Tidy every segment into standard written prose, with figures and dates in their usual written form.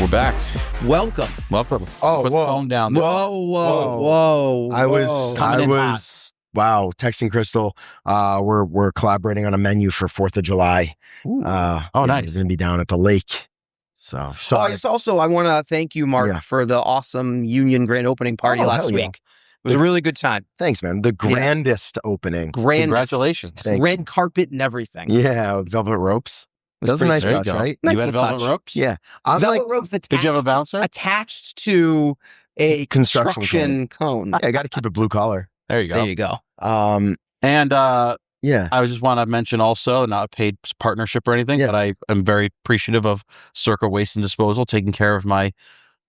back. Welcome. Welcome. Oh, Put whoa. the phone down there. Whoa. I was texting Crystal. We're collaborating on a menu for 4th of July. Nice. We're gonna be down at the lake. So I want to thank you, Mark, for the awesome Union grand opening party last week. It was a really good time. Thanks, man. The grandest opening. Congratulations. Red carpet and everything. Yeah, velvet ropes. That's a nice touch, right? You Nice had little velvet touch. ropes? Yeah. Velvet ropes attached. Did you have a bouncer? Attached to a Construction cone. I got to keep it blue collar. There you go. There you go. And Yeah. I just want to mention also, not a paid partnership or anything, but I am very appreciative of Circa Waste and Disposal taking care of my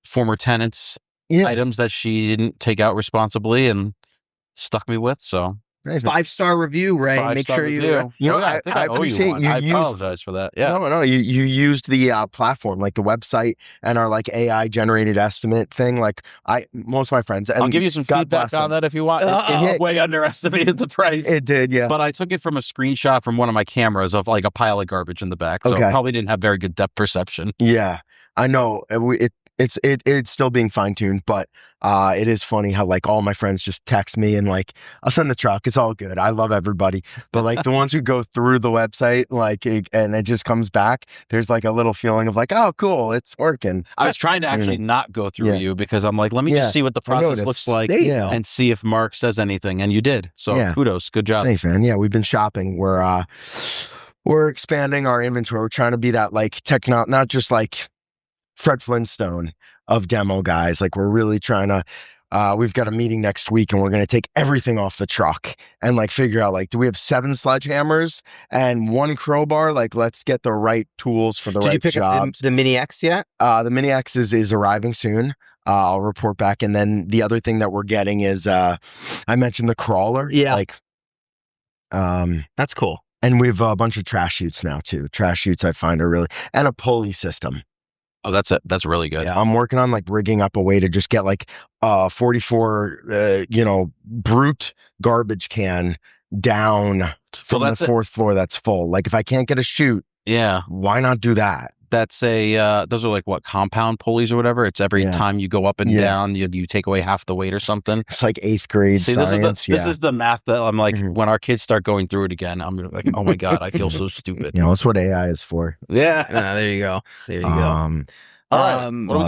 former tenant's items that she didn't take out responsibly and stuck me with. So 5-star review, Ray. Make sure you. I appreciate you. I apologize for that. Yeah. No. You used the platform, like the website and our like AI generated estimate thing. Like most of my friends. And I'll give you some feedback on that if you want. It way underestimated the price. It did, yeah. But I took it from a screenshot from one of my cameras of like a pile of garbage in the back. So it probably didn't have very good depth perception. Yeah, I know. It's still being fine-tuned, but it is funny how like all my friends just text me and like I'll send the truck. It's all good. I love everybody, but like the ones who go through the website and it just comes back, there's like a little feeling of like, oh cool, it's working. I was trying to actually not go through you because I'm like, let me just see what the process looks like and see if Mark says anything, and you did. So kudos, good job. Thanks, man. Yeah, we've been shopping. We're expanding our inventory. We're trying to be that like not just like Fred Flintstone of demo guys. Like we're really trying to, we've got a meeting next week and we're going to take everything off the truck and like figure out like, do we have 7 sledgehammers and 1 crowbar? Like let's get the right tools for the right jobs. Did you pick up the Mini X yet? The Mini X is arriving soon. I'll report back. And then the other thing that we're getting is, I mentioned the crawler. Yeah. Like, that's cool. And we have a bunch of trash chutes now too. Trash chutes I find are really, and a pulley system. Oh, that's really good. Yeah, I'm working on like rigging up a way to just get like 44, brute garbage can down from the 4th floor that's full. Like if I can't get a chute, why not do that? That's those are like what, compound pulleys or whatever. It's every time you go up and down, you take away half the weight or something. It's like 8th grade science. This is the math that I'm like, when our kids start going through it again, I'm like, oh my God, I feel so stupid. That's what AI is for. Yeah. There you go. All right. What do we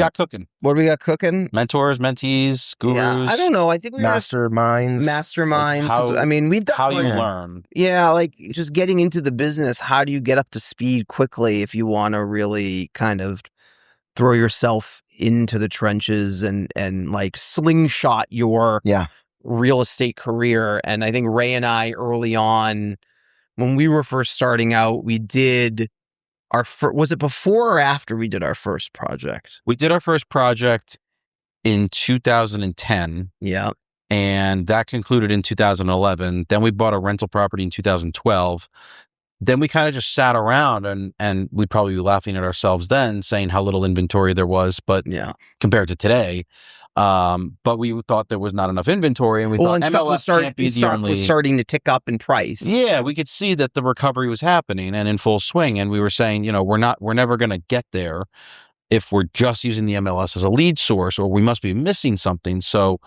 got cooking? Mentors, mentees, gurus. Yeah, I don't know. I think we masterminds. Like we've done how you learn. Yeah, like just getting into the business. How do you get up to speed quickly if you want to really kind of throw yourself into the trenches and like slingshot your real estate career? And I think Ray and I early on, when we were first starting out, we did was it before or after we did our first project? We did our first project in 2010. Yeah. And that concluded in 2011. Then we bought a rental property in 2012. Then we kind of just sat around and we'd probably be laughing at ourselves then, saying how little inventory there was, but compared to today. But we thought there was not enough inventory, and we thought MLS can't be the only. Was starting to tick up in price. Yeah, we could see that the recovery was happening and in full swing, and we were saying, we're never going to get there if we're just using the MLS as a lead source, or we must be missing something. So,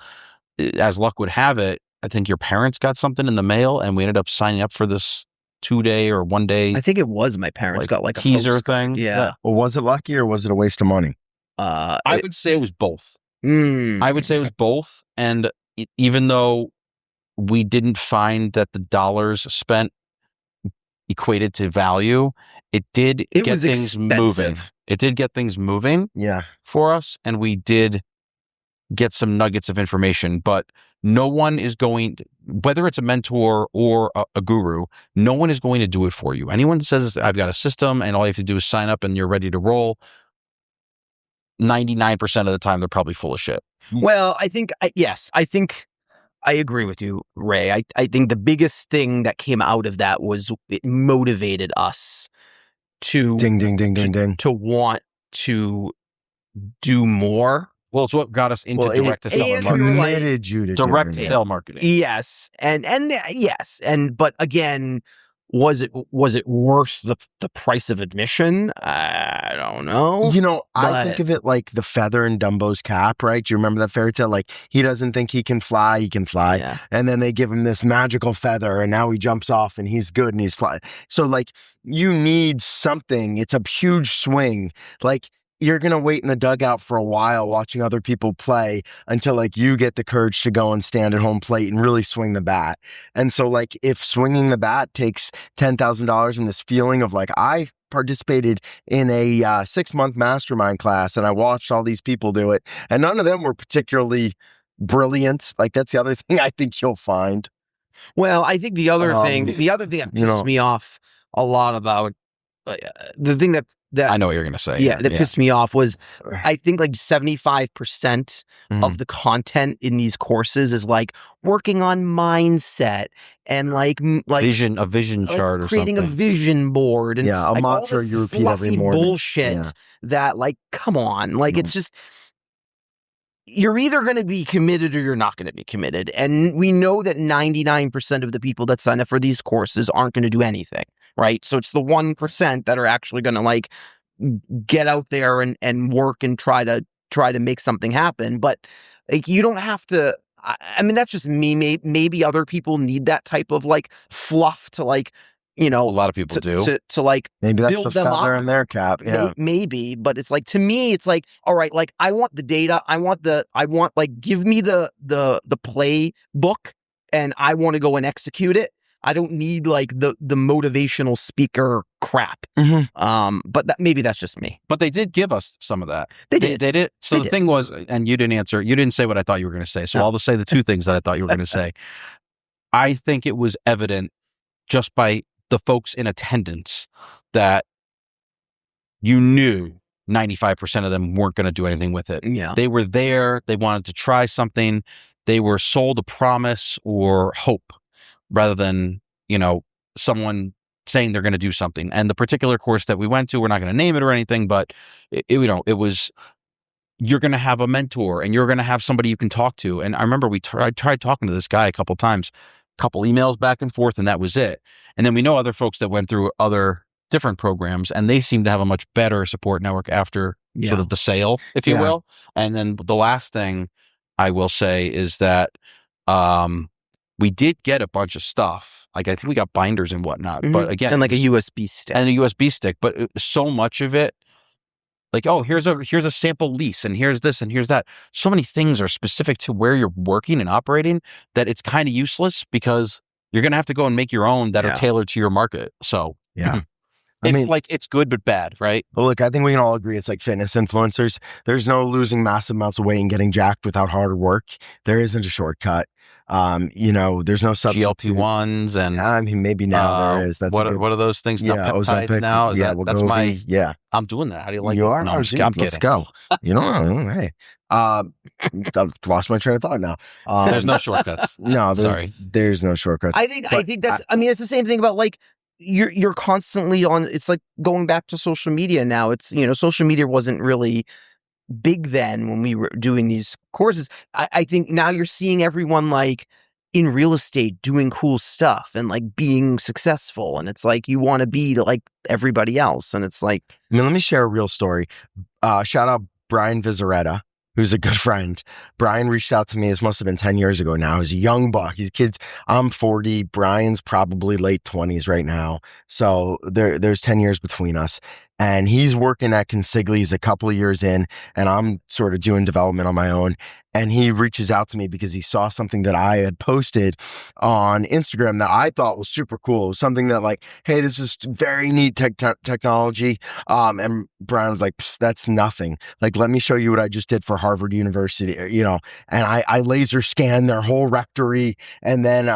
as luck would have it, I think your parents got something in the mail, and we ended up signing up for this 2-day or 1-day. I think it was my parents got like a teaser thing. Yeah. Well, was it lucky or was it a waste of money? I would say it was both. I would say it was both. And even though we didn't find that the dollars spent equated to value, it did get things moving. It did get things moving for us. And we did get some nuggets of information, but no one is going, whether it's a mentor or a guru, no one is going to do it for you. Anyone that says, I've got a system and all you have to do is sign up and you're ready to roll, 99% of the time, they're probably full of shit. Well, I think I agree with you, Ray. I think the biggest thing that came out of that was it motivated us to to want to do more. Well, it's what got us into direct-to-sale marketing. Direct-to-sale marketing. Yes, but again, was it worth the price of admission? I don't know. You know, I think of it like the feather in Dumbo's cap, right? Do you remember that fairy tale? Like, he doesn't think he can fly, Yeah. and then they give him this magical feather, and now he jumps off and he's good and he's flying. So like, you need something. It's a huge swing. Like, you're going to wait in the dugout for a while watching other people play until like you get the courage to go and stand at home plate and really swing the bat. And so like, if swinging the bat takes $10,000 and this feeling of like, I participated in a 6-month mastermind class and I watched all these people do it and none of them were particularly brilliant. Like, that's the other thing I think you'll find. Well, I think the other thing that pisses me off a lot about the thing that I know what you're going to say. Yeah, that pissed me off was, I think like 75% of the content in these courses is like working on mindset and like a vision chart or creating something. a vision board and a like mantra all this you repeat every fluffy morning. bullshit that like, come on, like it's just, you're either going to be committed or you're not going to be committed. And we know that 99% of the people that sign up for these courses aren't going to do anything. Right. So it's the 1% that are actually going to like get out there and work and try to make something happen. But like, you don't have to. I mean, that's just me. Maybe other people need that type of like fluff to like, you know, a lot of people do to like maybe that's build the them feather up. in their cap. Yeah, maybe. But it's like, to me, it's like, all right, like I want the data. I want like, give me the playbook and I want to go and execute it. I don't need like the motivational speaker crap. But maybe that's just me. But they did give us some of that. They did. They did. So the thing was, and you didn't answer, you didn't say what I thought you were going to say. So I'll just say the two things that I thought you were going to say. I think it was evident just by the folks in attendance that you knew 95% of them weren't going to do anything with it. Yeah. They were there. They wanted to try something. They were sold a promise or hope, rather than, you know, someone saying they're going to do something. And the particular course that we went to, we're not going to name it or anything, but it was, you're going to have a mentor and you're going to have somebody you can talk to. And I remember I tried talking to this guy a couple times, couple emails back and forth, and that was it. And then we know other folks that went through other different programs and they seem to have a much better support network after sort of the sale, if you will. And then the last thing I will say is that, we did get a bunch of stuff. Like, I think we got binders and whatnot, but again, and like a USB stick and a USB stick, but so much of it, like, oh, here's a sample lease and here's this and here's that. So many things are specific to where you're working and operating that it's kind of useless because you're going to have to go and make your own that are tailored to your market. So it's like, it's good, but bad, right? Well, look, I think we can all agree it's like fitness influencers. There's no losing massive amounts of weight and getting jacked without hard work. There isn't a shortcut. You know, there's no substitute. GLP-1s and I mean, maybe now there is. That's what are those things? Not peptides Ozempic, now. Is that that's my I'm doing that. How do you like you it? are? No, I'm kidding. Let's go. You know, hey, I've lost my train of thought now. There's no shortcuts. No, sorry. There's no shortcuts. I think that's. I mean, it's the same thing about like you're constantly on. It's like going back to social media now. It's, you know, social media wasn't really big then when we were doing these courses. I think now you're seeing everyone like in real estate doing cool stuff and like being successful, and it's like you want to be like everybody else, and it's like, I mean, let me share a real story. Shout out Brian Vizaretta, who's a good friend. Brian reached out to me. This must have been 10 years ago now. He's a young buck. He's kids. I'm 40. Brian's probably late 20s right now. So there's 10 years between us. And he's working at Consigli's a couple of years in, and I'm sort of doing development on my own. And he reaches out to me because he saw something that I had posted on Instagram that I thought was super cool. It was something that like, hey, this is very neat technology. And Brian was like, that's nothing. Like, let me show you what I just did for Harvard University, you know. And I laser scanned their whole rectory. And then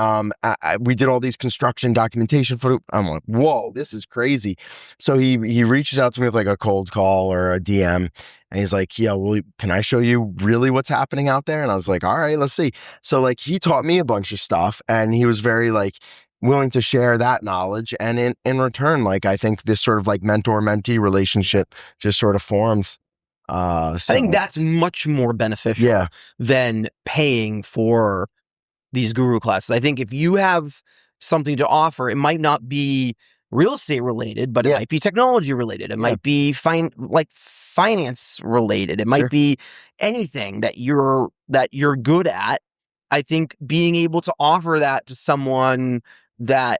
we did all these construction documentation for. I'm like, whoa, this is crazy. So he reaches out to me with like a cold call or a DM. And he's like, yeah, well, can I show you really what's happening out there? And I was like, all right, let's see. So like, he taught me a bunch of stuff, and he was very like willing to share that knowledge. And in return, like, I think this sort of like mentor-mentee relationship just sort of formed. I think that's much more beneficial than paying for these guru classes. I think if you have something to offer. It might not be real estate related, but it might be technology related. It might be finance related. It might be anything that you're good at. I think being able to offer that to someone that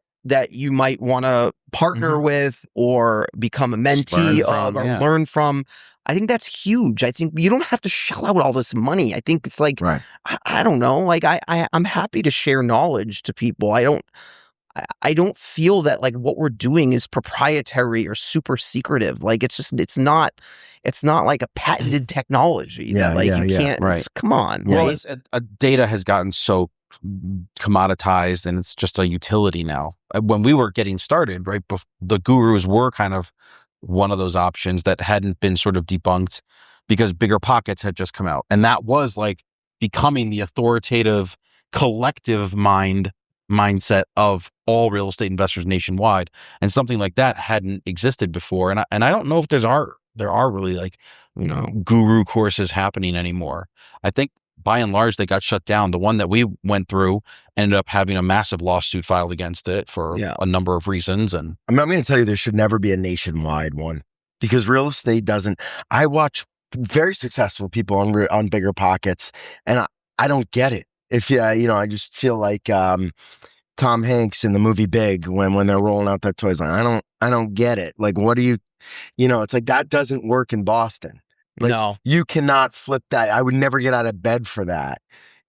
you might want to partner with or become a mentee of or learn from, I think that's huge. I think you don't have to shell out all this money. I think it's like, I don't know, like I'm happy to share knowledge to people. I don't feel that like what we're doing is proprietary or super secretive. Like it's not like a patented technology that like you can't, come on. Well, data has gotten so commoditized and it's just a utility now. When we were getting started, right, the gurus were kind of one of those options that hadn't been sort of debunked because Bigger Pockets had just come out. And that was like becoming the authoritative collective mindset of all real estate investors nationwide. And something like that hadn't existed before. And I don't know if there are really like, guru courses happening anymore. I think by and large, they got shut down. The one that we went through ended up having a massive lawsuit filed against it for a number of reasons. And I'm going to tell you, there should never be a nationwide one because real estate doesn't. I watch very successful people on Bigger Pockets, and I don't get it. I just feel like Tom Hanks in the movie Big when they're rolling out that toys line. I don't get it. Like, what are you? It's like that doesn't work in Boston. Like, no, you cannot flip that. I would never get out of bed for that,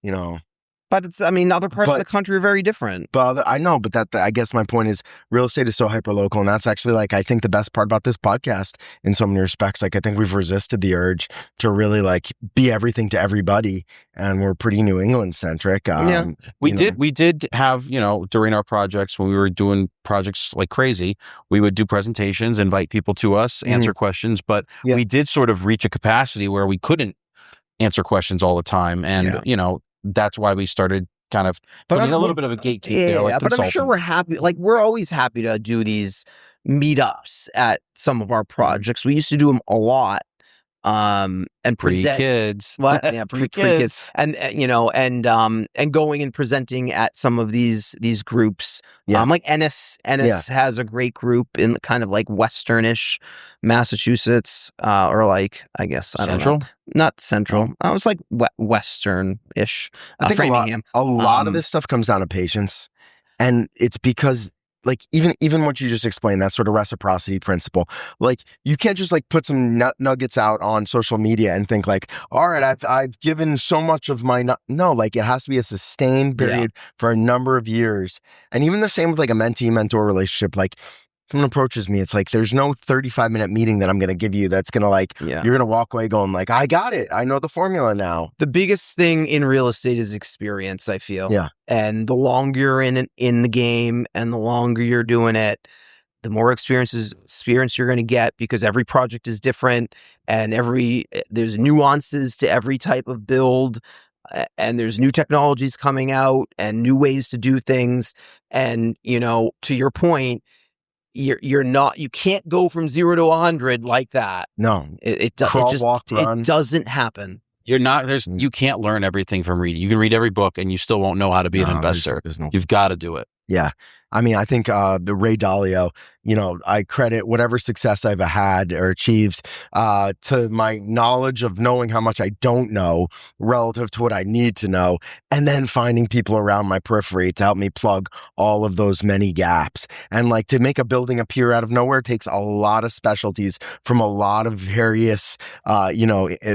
But it's, other parts of the country are very different. But I know, but I guess my point is real estate is so hyperlocal. And that's actually like, I think the best part about this podcast in so many respects. Like, I think we've resisted the urge to really like be everything to everybody. And we're pretty New England centric. We did have, during our projects, when we were doing projects like crazy, we would do presentations, invite people to us, answer questions. But we did sort of reach a capacity where we couldn't answer questions all the time. And, that's why we started kind of putting a little bit of a gatekeep there. Like but I'm sure we're happy. Like, we're always happy to do these meetups at some of our projects. We used to do them a lot. And present kids. What? Yeah, pre-kids. And going and presenting at some of these groups. Like Ennis has a great group in kind of like westernish Massachusetts, or like, I guess, I don't know. Not central. I was like western-ish. I think Framingham. A lot of this stuff comes down to patience. And it's because like even what you just explained, that sort of reciprocity principle, like you can't just like put some nuggets out on social media and think like, all right, I've given so much of my, no, like it has to be a sustained period for a number of years. And even the same with like a mentee-mentor relationship, like someone approaches me, it's like, there's no 35-minute meeting that I'm going to give you that's going to like, you're going to walk away going like, I got it. I know the formula now. The biggest thing in real estate is experience, I feel. Yeah. And the longer you're in the game and the longer you're doing it, the more experience you're going to get, because every project is different and there's nuances to every type of build. And there's new technologies coming out and new ways to do things. And, to your point, you can't go from 0 to 100 like that. No, it doesn't happen. You can't learn everything from reading. You can read every book and you still won't know how to be an investor. You've got to do it. Yeah. I mean, I think the Ray Dalio, I credit whatever success I've had or achieved to my knowledge of knowing how much I don't know relative to what I need to know, and then finding people around my periphery to help me plug all of those many gaps. And like, to make a building appear out of nowhere takes a lot of specialties from a lot of various,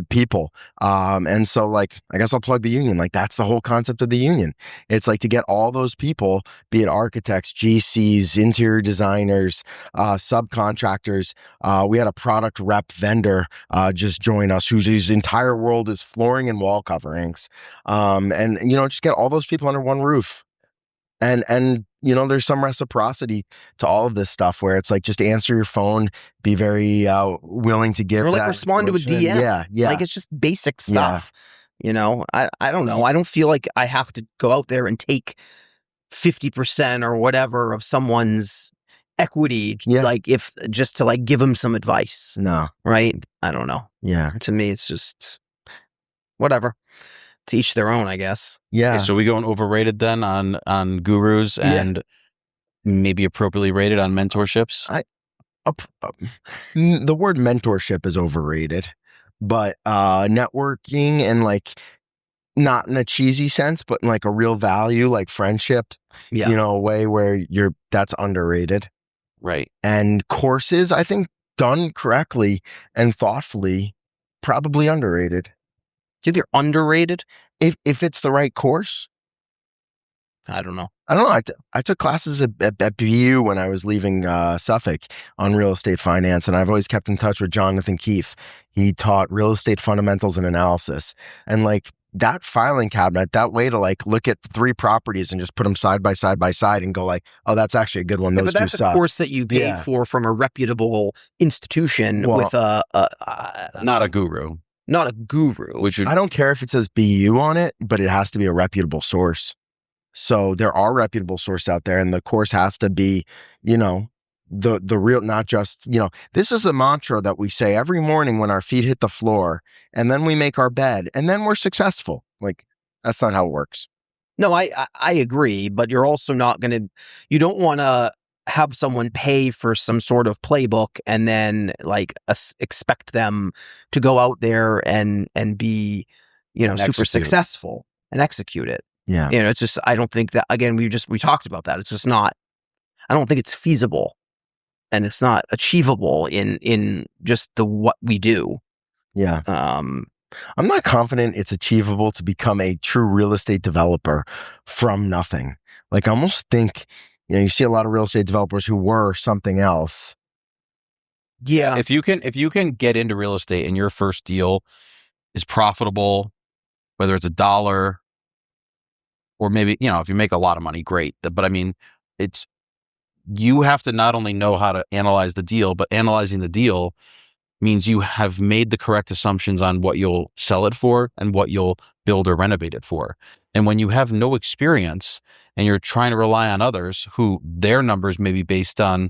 people. And so like, I guess I'll plug the union. Like, that's the whole concept of the union. It's like to get all those people, be it architects, GCs, interior designers, subcontractors. We had a product rep vendor just join us whose entire world is flooring and wall coverings. And just get all those people under one roof. And there's some reciprocity to all of this stuff where it's like, just answer your phone, be very willing to give. Or like respond to a DM. Yeah. Like, it's just basic stuff. I don't know. I don't feel like I have to go out there and take 50% or whatever of someone's equity, like if just to like give them some advice. No. Right? I don't know. Yeah. To me, it's just whatever. To each their own, I guess. Yeah. Okay, so we going overrated then on gurus and maybe appropriately rated on mentorships? The word mentorship is overrated, but networking and like not in a cheesy sense, but in like a real value, like friendship, Yeah. you know, a way where that's underrated. Right. And courses, I think done correctly and thoughtfully, probably underrated. Do you think they're underrated? If it's the right course. I don't know. I took classes at BU when I was leaving Suffolk on real estate finance, and I've always kept in touch with Jonathan Keefe. He taught real estate fundamentals and analysis, and like that filing cabinet, that way to like look at 3 properties and just put them side by side and go like, oh, that's actually a good one. Those but that's two a course that you paid for from a reputable institution with not a guru. Not a guru. I don't care if it says BU on it, but it has to be a reputable source. So there are reputable sources out there, and the course has to be, you know, the real, not just, you know, this is the mantra that we say every morning when our feet hit the floor, and then we make our bed, and then we're successful. Like, that's not how it works. No, I agree, but you're also not going to, you don't want to have someone pay for some sort of playbook and then like expect them to go out there and be, you know, super successful and execute it. Yeah. You know, it's just, I don't think that, again, we talked about that. It's just not, I don't think it's feasible and it's not achievable in just what we do. Yeah. I'm not confident it's achievable to become a true real estate developer from nothing. Like, I almost think, you know, you see a lot of real estate developers who were something else. Yeah. If you can get into real estate and your first deal is profitable, whether it's $1 or maybe, you know, if you make a lot of money, great. But I mean, you have to not only know how to analyze the deal, but analyzing the deal means you have made the correct assumptions on what you'll sell it for and what you'll build or renovate it for. And when you have no experience and you're trying to rely on others who their numbers may be based on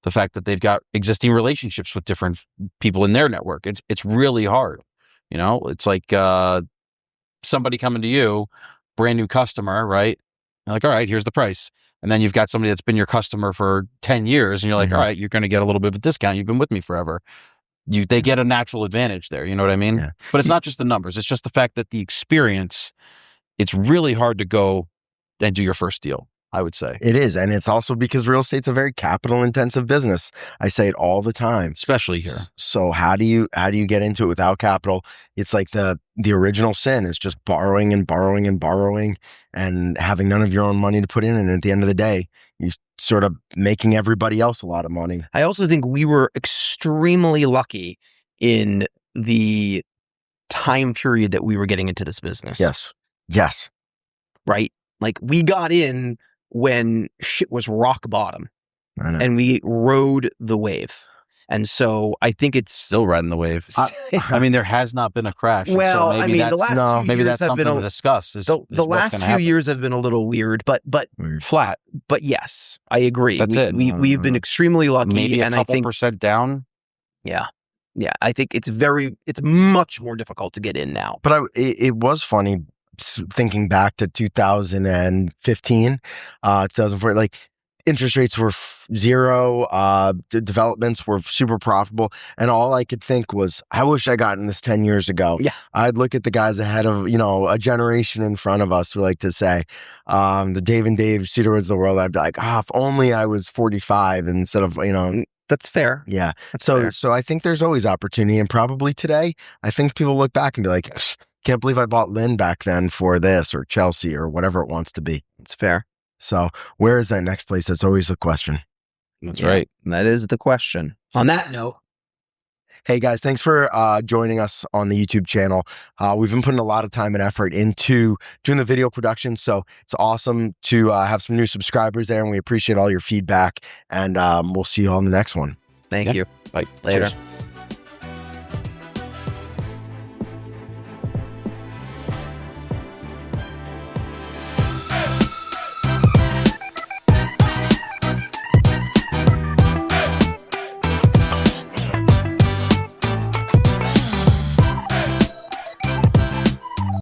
the fact that they've got existing relationships with different people in their network, it's really hard. You know, it's like somebody coming to you, brand new customer, right? You're like, all right, here's the price. And then you've got somebody that's been your customer for 10 years and you're like, all right, you're going to get a little bit of a discount. You've been with me forever. They get a natural advantage there. You know what I mean? Yeah. But it's not just the numbers. It's just the fact that the experience, it's really hard to go and do your first deal, I would say. It is. And it's also because real estate's a very capital intensive business. I say it all the time. Especially here. So how do you get into it without capital? It's like the original sin is just borrowing and borrowing and borrowing and having none of your own money to put in. And at the end of the day, you sort of making everybody else a lot of money. I also think we were extremely lucky in the time period that we were getting into this business. Yes. Right? Like, we got in when shit was rock bottom and we rode the wave. And so I think it's still riding the wave. I mean, there has not been a crash. Well, so maybe the last few maybe years that's have something been to discuss. The last few years have been a little weird, but flat. But yes, I agree. That's it. We've been extremely lucky. Maybe a and couple I think percent down. Yeah. I think it's much more difficult to get in now. But it was funny thinking back to 2015, 2004, like interest rates were zero, developments were super profitable. And all I could think was, I wish I got in this 10 years ago. Yeah. I'd look at the guys ahead of, you know, a generation in front of us, we like to say, the Dave and Dave Cedarwoods of the world. I'd be like, if only I was 45 instead of, you know. That's fair. Yeah. That's fair. So I think there's always opportunity. And probably today, I think people look back and be like, can't believe I bought Lynn back then for this or Chelsea or whatever it wants to be. It's fair. So where is that next place? That's always the question. That's right. That is the question. On that note. Hey guys, thanks for joining us on the YouTube channel. We've been putting a lot of time and effort into doing the video production. So it's awesome to have some new subscribers there, and we appreciate all your feedback. And we'll see you all in the next one. Thank you. Bye. Later. Cheers.